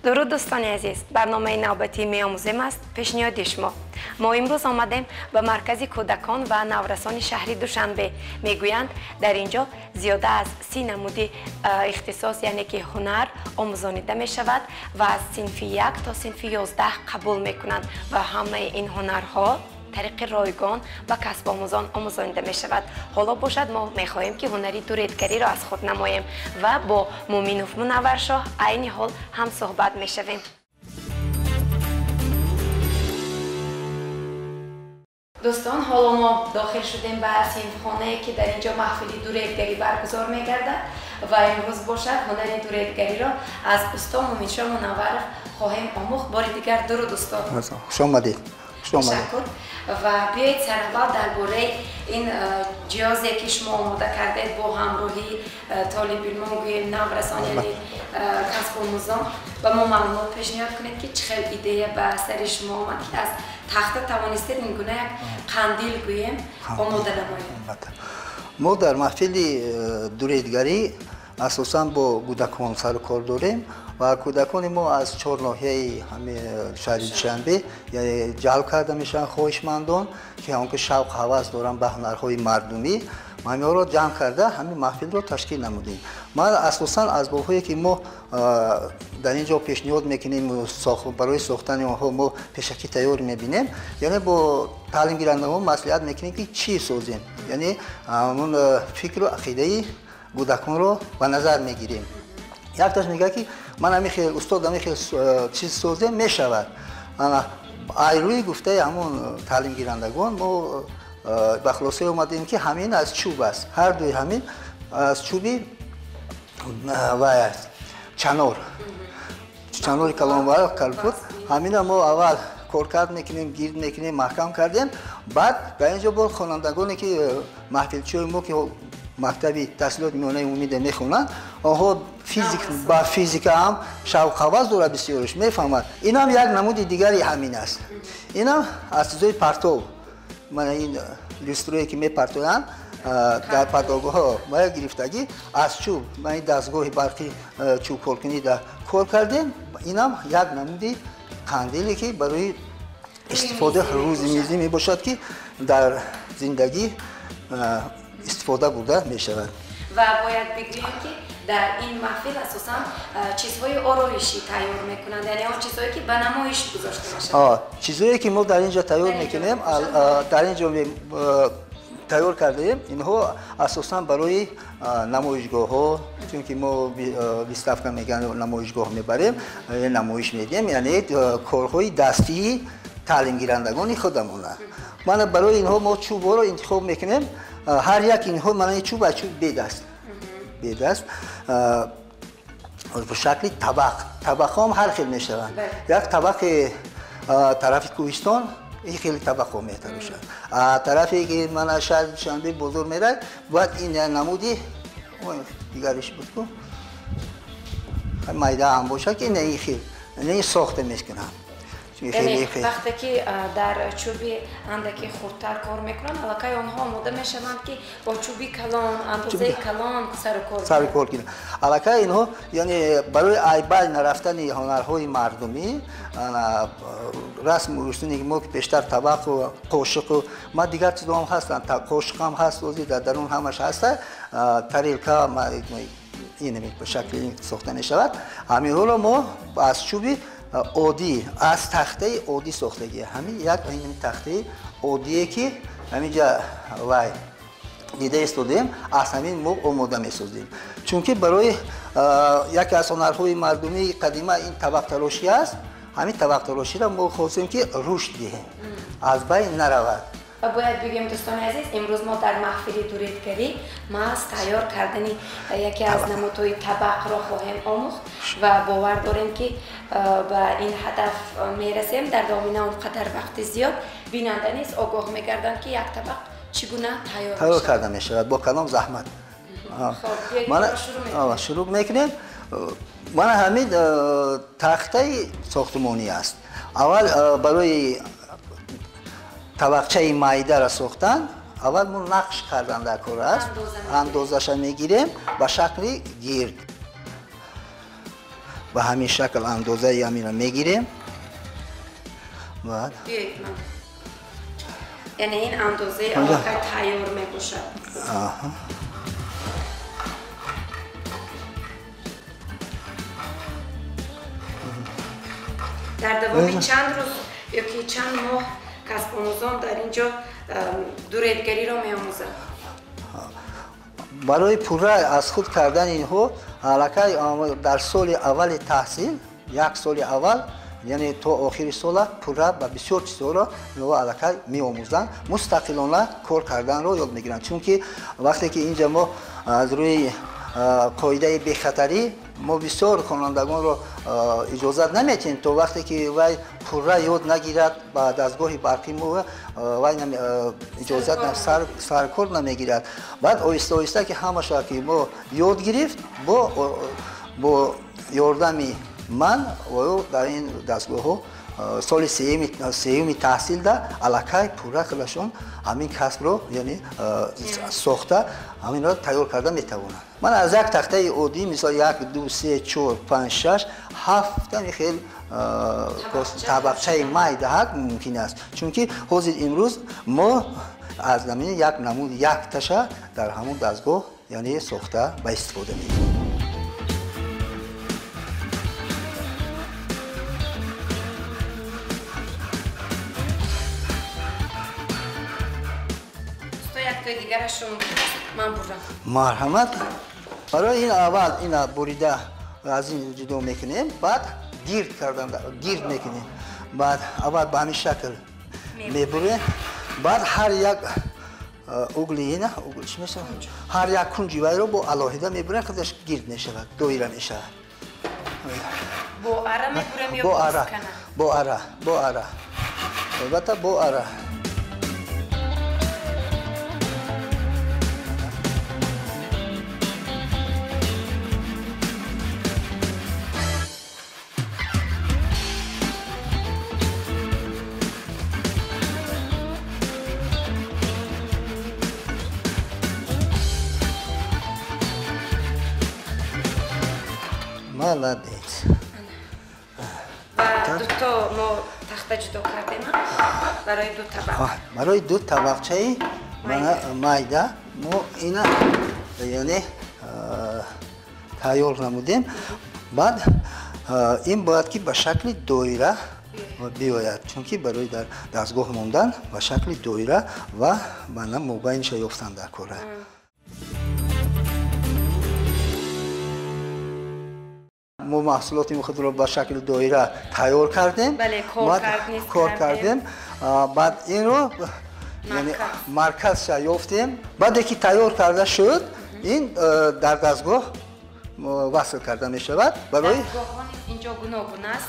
درود دوستان عزیز، برنامه نوبتی میآموزیم است. پیشنهاد شما. ما امروز آمدیم به مرکز کودکان و نورسان شهری دوشنبه. میگویند در اینجا زیاده از 30 نمودی اختصاص یعنی که هنر آموزانیده می شود و از صنف 1 تا صنف 11 قبول می کنند و همه این هنرها طریق رایگان و کسب آموزان آموزانیده می شود. حالا باشد ما می خواهیم که هنری دوریدگری را از خود نماییم و با مومینوف منورشاه عین حال هم صحبت می شویم. دوستان، حالا ما داخل شدیم به صنفخانه که در اینجا محفلی دوریدگری برگزار می گردد و امروز باشد هنری دوریدگری را از استاد مومینشاه منور خواهیم آموخت. بار دیگر درود استاد. خوش آمدید. تشکر. و بیایید سر اول درباره این جهازی که شما آماده کردید با همراهی طالب علمان گوییم نورسان یعنی کسب آموزان و ما معلومات پیشنهاد کنید که چه خیلی ایده به سر شما آمد که از تخته توانستید این گونه یک قندیل گوییم آماده نمایید. ما در محفل دوریدگری اساساً با کودکان سر کار داریم و کودکان ما از 4 ناحیه همه شهر دوشنبه یعنی جلب کرده میشن خواهشمندان که آنکه شوق هوس دارن به هنرهای مردمی ما همه را جمع کرده همین محفل رو تشکیل نمودیم. ما اساساً از اسباب‌هایی که ما در اینجا پیشنهاد میکنیم برای ساختن آنها ما پیشکی تیار میبینیم، یعنی با تعلیم گیرندگان مصلحت میکنیم که چی سازیم، یعنی همون فکر و عقیده کودکان رو به نظر میگیریم. یک تاش میگه که من همیشه استاد همیشه چیز سازه میشود. ایروی گفته همون تعلیم گیرندگان ما به خلاصه اومدیم که همین از چوب است، هر دوی همین از چوبی و چنور کلانوار کلپوت همین ما اول کارکرد میکنیم، گیرد میکنیم، محکم کردیم. بعد در اینجا با خوانندگانی که محفلچی ما که مکتبی تحصیلات میانه امید میخونن آنها با فیزیک هم شوق هوس داره بسیارش میفهمند. این هم یک نمود دیگری همین است. این هم از چیزای پرتو من این لیسترویی که میپرتویند در پرتوگاه ها ما گرفتگی از چوب من این دستگاه برقی چوب کارکنی در کار کردیم. این هم یک نمودی قندیلی که برای استفاده روزمیزی می باشد که در زندگی استفاده بوده می شود. و باید بگویم که در این محفل اساساً چیزهای آرایشی تیار میکنند، یعنی آن چیزهایی که به نمایش گذاشته میشن. چیزهایی که ما در اینجا تیار میکنیم در اینجا تیار کردیم اینها اساساً برای نمایشگاه ها، چون که ما بیستافکا میگن نمایشگاه میبریم نمایش میدیم، یعنی کارهای دستی تعلیم گیرندگان خودمونه. من برای اینها ما چوب رو انتخاب میکنیم. هر یک اینها من چوب از چوب بید است به شکل طبق هم هر خیلی میشوند. یک طبق طرف کوهستان این خیلی طبق ها میتر شد، طرفی که من شهر دوشنبه بزرگ میره باید این نمودی دیگرش بود که مایده هم باشه که این خیلی ساخته میکنم. یعنی وقتی که در چوبی اندکی خردتر کار میکنن علاقه آنها آماده میشوند که با چوبی کلان اندازه کلان سر کار کنند. علاقه اینها یعنی برای ایبال نرفتن هنرهای مردمی رسم و رسومی که ما بیشتر طبق و قاشق و ما دیگر چیزا هم هستن، قاشق هم هست و در درون همش هست، تریلکا این به شکل این ساخته میشود. همین رو ما از چوبی عادی از تخته عادی ساختگی همین یک این تخته عادیه که همینجا وای دیده استودیم از همین ما آماده میسازیم، چون که برای یکی از هنرهای مردمی قدیمی این طبق تراشی است. همین طبق تراشی را ما خواستیم که رشد دهیم، از بین نرود. و باید بگیم دوستان عزیز امروز ما در محفل دوریدگری ما از تیار کردن یکی از نمودهای طبق را خواهیم آموخت و باور داریم که به این هدف میرسیم. در دامنه اونقدر وقت زیاد بیننده نیست آگاه میگردن که یک طبق چگونه تیار کرده میشود با کلام زحمت. خب شروع میکنیم. من همین تخته ساختمانی است. اول برای طبقچه مایده را ساختن اول ما نقش کردن در کار است. اندازش میگیریم به شکل گرد به همین شکل اندازه همین میگیریم. بعد یعنی این اندازه آخر تیار میباشد. در دوام چند روز یا که چند ماه کسب آموزان در اینجا دوریدگری را می‌آموزند؟ برای پورا از خود کردن اینها علاقه در سال اول تحصیل، یک سال اول یعنی تا آخر سال پورا با بسیار چیزها را علاقه می‌آموزند، مستقلانه کار کردن را یاد می‌گیرند. چون که وقتی که اینجا ما از روی قاعده بی‌خطری ما بسیار خوانندگان را اجازه نمیدیم تا وقتی که وای پورا یاد نگیرد با دستگاه برقی ما وای اجازه سرکار نمیگیرد. بعد آهسته آهسته که همش که ما یاد گرفت با یاردم من و در این دستگاه ها سال سیوم تحصیل ده علاقه پورا کلشون همین کسب رو یعنی ساخته همین را تیار کرده میتوانند. من از یک تخته عادی مثلا 1 2 3 4 5 6 7 خیلی طبقچه می دهد ممکن است. چون که حاضر امروز ما از زمین یک نمود یک تشه در همون دستگاه یعنی ساخته به استفاده می‌بریم. دیگرشون من برم. مرحمت. برای این اول این بریده از این جدا میکنیم، بعد گرد کردن گرد میکنیم، بعد اول به همین شکل میبریم، بعد هر یک اوگلی نه اوگلش میشه هر یک کنجی وای رو با علاهده میبریم خودش گرد میشود دایره میشه. با اره میبریم یا با اره؟ با اره البته با اره. مالادیت. و دو تا ما تخته جدا کردیم برای دو طبق. برای دو طبقچه مایده ما اینا یعنی تیار نمودیم. بعد این باید که به شکل دایره بیاید، چون که برای در دستگاه موندن به شکل دایره و من مبینش یافتن در کاره. ما محصولات خود را به شکل دایره تیار کردیم. بله کار کردیم. بعد این رو یعنی مرکز یافتیم. بعد که تیار کرده شد این در دستگاه وصل کرده می شود. برای دستگاهان اینجا گوناگون است.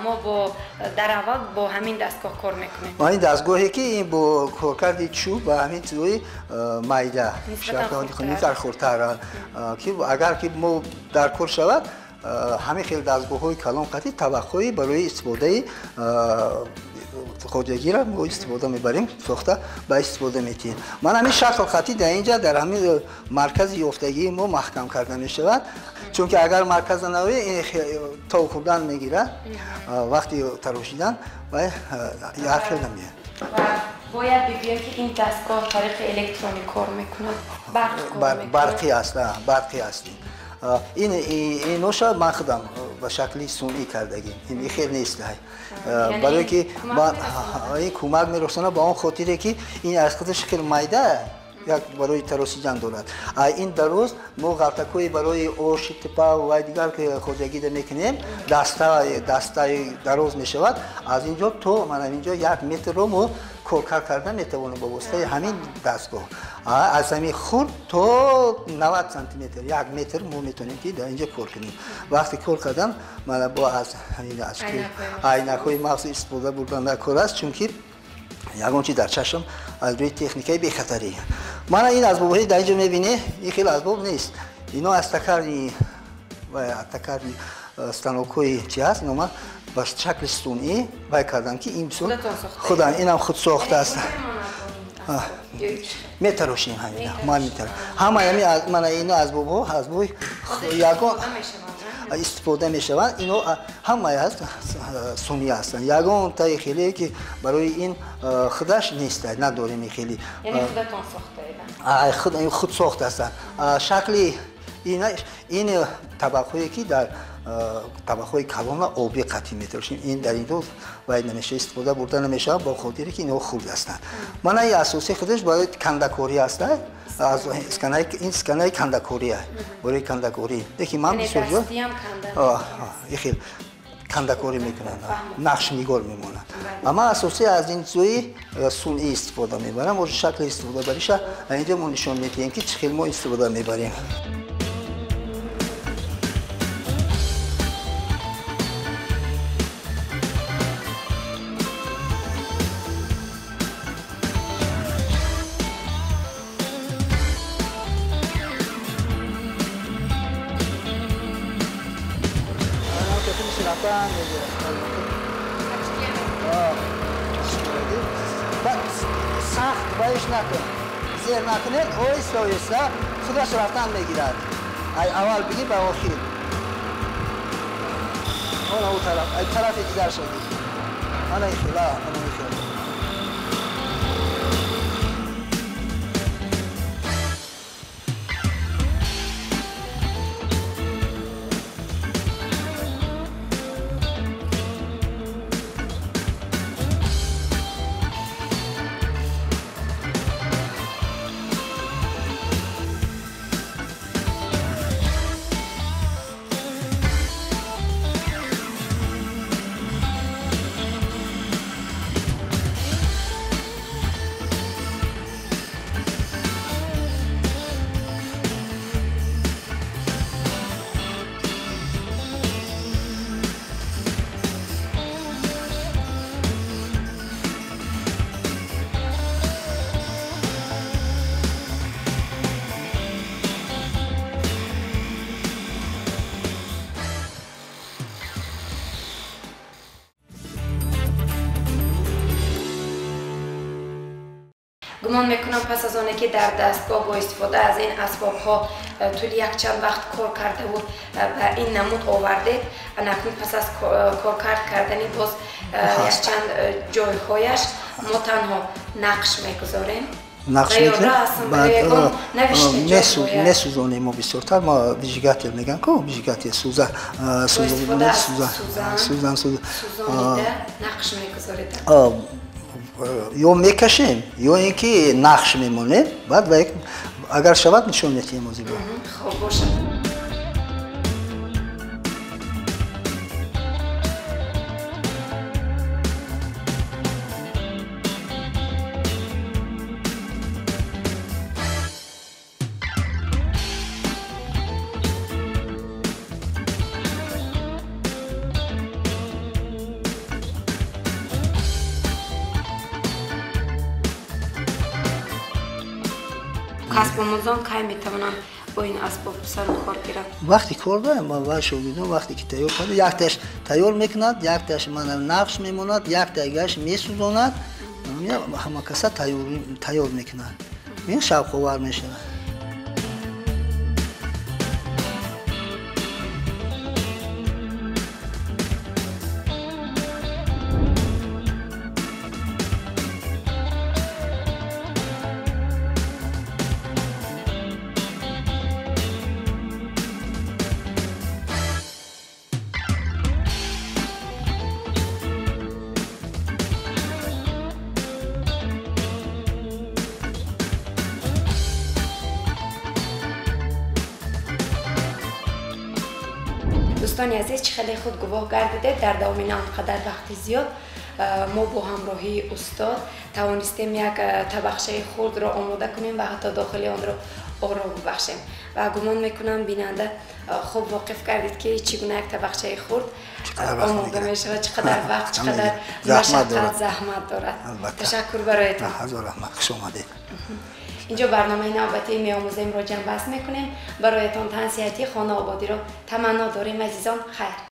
ما در اول با همین دستگاه کار میکنیم. این دستگاهی که این با کارکرد چوب و همین چیزای مایده شکل در خورتر که اگر که ما در کار شود همین خیلی دستگاه‌های کلان قطعی طبقه‌ای برای استفاده خودگی را ما استفاده میبریم، ساخته به استفاده میتیم. من همین شکل خطی در اینجا در همین مرکز یافتگی ما محکم کرده میشود، چون که اگر مرکز نوی این تا خوردن میگیره وقتی تراشیدن و یک خیلی نمیه. و باید بگویم که این دستگاه طریق الکترونیک کار میکنه. برقی است. این نوشا من خودم به شکلی صنعی کردگیم. این خیلی نیست برای که این کمک میرسونه با اون خاطره که این از خودش خیلی مایده یک برای تراشیدن دارد. این درست ما غلطکوی برای آش تپا و دیگر که خودگی میکنیم دسته دراز میشود. از اینجا تو من اینجا 1 متر رو ما کار کردن میتوانیم با واسطه همین دستگاه. از همین خورد تا 90 سانتی متر 1 متر ما میتونیم که در اینجا کار کنیم. وقتی کار کردن من با از همین عینک‌های مغز استفاده بردن در کار است، چون که یگان چیز در چشم از روی تکنیکای بی‌خطری. من این اسباب‌های در اینجا می‌بینی این خیلی اسباب نیست. اینا از تکرنی و تکرنی استانوکوی چی هست اینا من با شکل صنعی بای کردم که این خودم اینم خود ساخته است. میتروشیم همین ما میتر همه من اینا اسباب یگان استفاده میشوند اینا همه از سنی هستند. یگان تای خیلی که برای این خودش نیست، نداریم خیلی. یعنی خودتون ساخته خود ساخته هستند. شکلی این طبقه‌ای که در طبقه‌های کلان آبی قطعی می‌تراشیم، این در این دو باید نمیشه استفاده برده نمیشه با خاطری که اینا خرد هستند. معنی اساسی خودش باید کندکاری هست. از این اسکنای کندکاری است. برای کندکاری یکی من بسیار خیلی کندکاری میکنن، نقش نگار میمونن. اما اساسی از این زوی سنی استفاده میبرم و شکل استفاده بریش اینجا ما نشون میدیم که چه ما استفاده میبریم. سخت بایش نکن، زیر نکنه آیسته آیسته خودش رفتن میگیرد. اول بگی به آخر. آن او طرف دیگر شدی. آن این خیلی، آن این خیلی. گمان میکنم پس از آنکه در دستگاه با استفاده از این اسباب ها طول یک چند وقت کار کرده و به این نمود آورده، اکنون پس از کار کردنی باز یک چند جایهایش ما تنها نقش میگذاریم. نقش میگذاریم نسوزانیم ما بسیارتر. ما ویژگات میگن که ویژگات سوزانیده نقش میگذارید. یا میکشیم یا اینکه نقش میمونه، بعد اگر شود نشون میدیم موزیک. خب باشه. کسب آموزان کی میتونن با این اسباب سر و کار گیرن؟ وقتی کار دارم با شاگردان وقتی که تیار کنه، یک تاش تیار میکند، یک تاش من نقش میموند، یک تاش میسوزاند، همه کسا تیار میکند. این شوق آور میشه. دوستان عزیز، خیلی خود گواه گردیده در دوام آنقدر وقت زیاد ما با همراهی استاد توانستیم یک طبخچه خرد را آماده کنیم و حتی داخل آن را آرا ببخشیم و گمان میکنم بیننده خوب واقف کردید که چگونه یک طبخچه خرد آماده میشه و چقدر وقت، چقدر مشقت، زحمت دارد. تشکر برایتان. هزار رحمت. خوش آمدید. اینجا برنامه نوبتی میآموزیم را جنببست میکنیم. برایتان تنصیحاتی خانه آبادی را تمنا داریم عزیزان. خیر.